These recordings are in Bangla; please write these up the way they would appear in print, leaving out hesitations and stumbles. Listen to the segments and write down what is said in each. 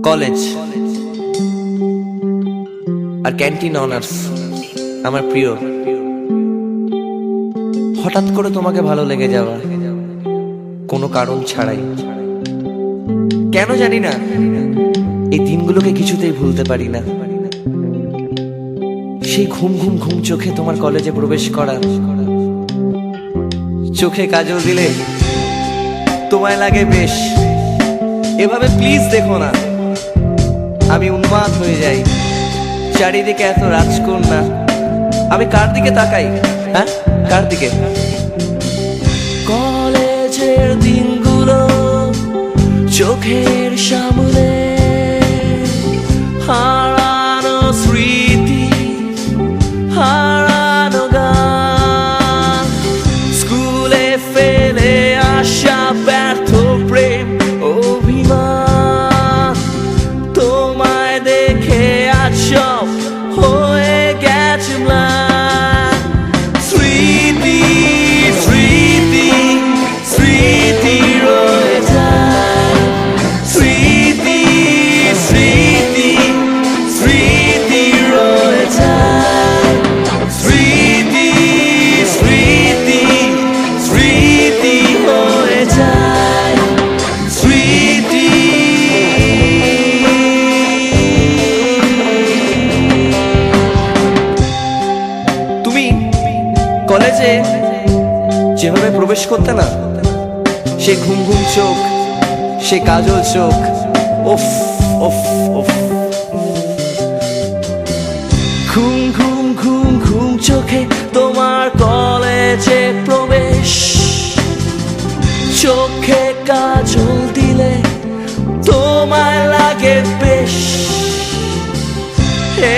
কলেজ আর ক্যান্টিন অনার্স আমার প্রিয়। হঠাৎ করে তোমাকে ভালো লেগে যাওয়া, কোনো কারণ ছাড়াই। কেন জানি না, এই দিনগুলোকে কিছুতেই ভুলতে পারি না। সেই ঘুম ঘুম ঘুম চোখে তোমার কলেজে প্রবেশ করা, চোখে কাজল দিলে তোমায় লাগে বেশ। এভাবে প্লিজ দেখো না, আমি উন্মাদ হয়ে যাই। চারিদিকে এত রাজকন্যা, আমি কার দিকে তাকাই? হ্যাঁ, কার দিকে? কলেজের দিনগুলো চোখের সামনে, হারানো স্মৃতি, হারানো গান, স্কুলে ফেলে আসা ব্যর্থ প্রেম অভিমান, তোমায় দেখে আজ সব হয়ে গেছে ম্লান। স্মৃতি স্মৃতি স্মৃতি রয়ে যায়, স্মৃতি স্মৃতি স্মৃতি রয়ে যায়, স্মৃতি স্মৃতি স্মৃতি হয়ে যায়, স্মৃতি। তুমি কলেজে যেভাবে প্রবেশ করতে না, সে ঘুম ঘুম চোখ, সে কাজল চোখ, ওফ ওফ ওফ। ঘুম ঘুম ঘুম ঘুম চোখে তোমার কলেজে প্রবেশ, চোখে কাজল দিলে তোমায় লাগে বেশ।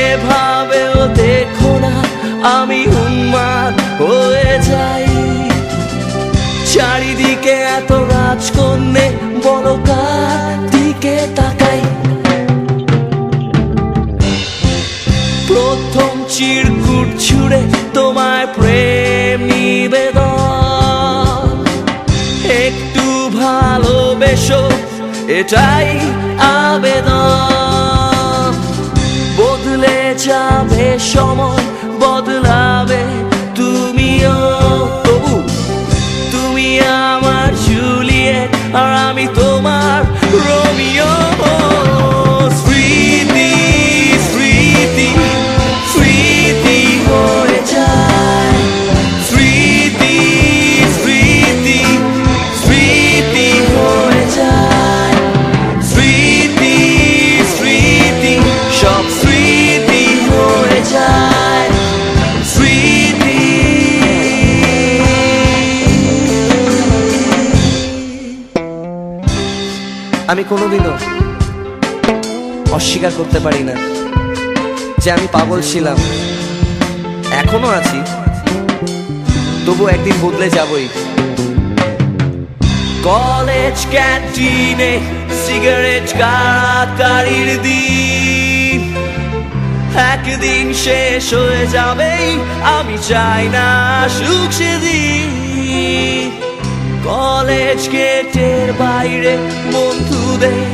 এভাবেও দেখো না, আমি উন্মাদ হয়ে যাই। চারিদিকে এত রাজকন্যে, বলো কার দিকে তাকাই? প্রথম চিরকুট ছুড়ে তোমায় প্রেম নিবেদন, একটু ভালোবেসো এটাই আবেদন। বদলে যাবে সময়, বদলাবে তুমিও, তবু তুমি আমার জুলিয়েট আর আমি তোমার রোমিও। স্মৃতি স্মৃতি স্মৃতি হয়ে যায়, স্মৃতি স্মৃতি স্মৃতি হয়ে যায়, স্মৃতি স্মৃতি সব স্মৃতি হয়ে যায়, স্মৃতি। আমি কোনোদিনও অস্বীকার করতে পারি না যে আমি পাগল ছিলাম, এখনো আছি, তবু একদিন বদলে যাবই। কলেজ ক্যান্টিনে সিগারেট কাড়াকাড়ির দিন একদিন শেষ হয়ে যাবেই, আমি চাই না সুখ সেদিন। কলেজ গেটের বাইরে বন্ধুদের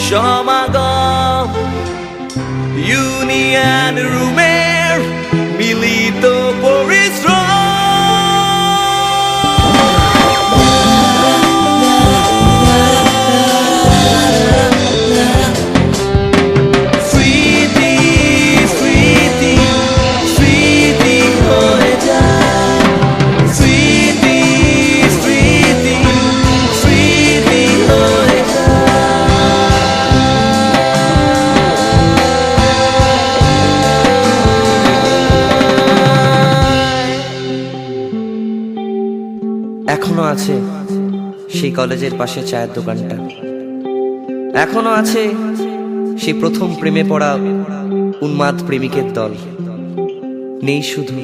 সমাগম, ইউনিয়ন রুমের মিলিত পরিশ্রম। স্মৃতি স্মৃতি স্মৃতি হয়ে যায়, স্মৃতি স্মৃতি স্মৃতি হয়ে যায়। এখনো আছে সেই কলেজের পাশে চায়ের দোকানটা, এখনো আছে সেই প্রথম প্রেমে পড়া উন্মাদ প্রেমিকের দল। নেই শুধু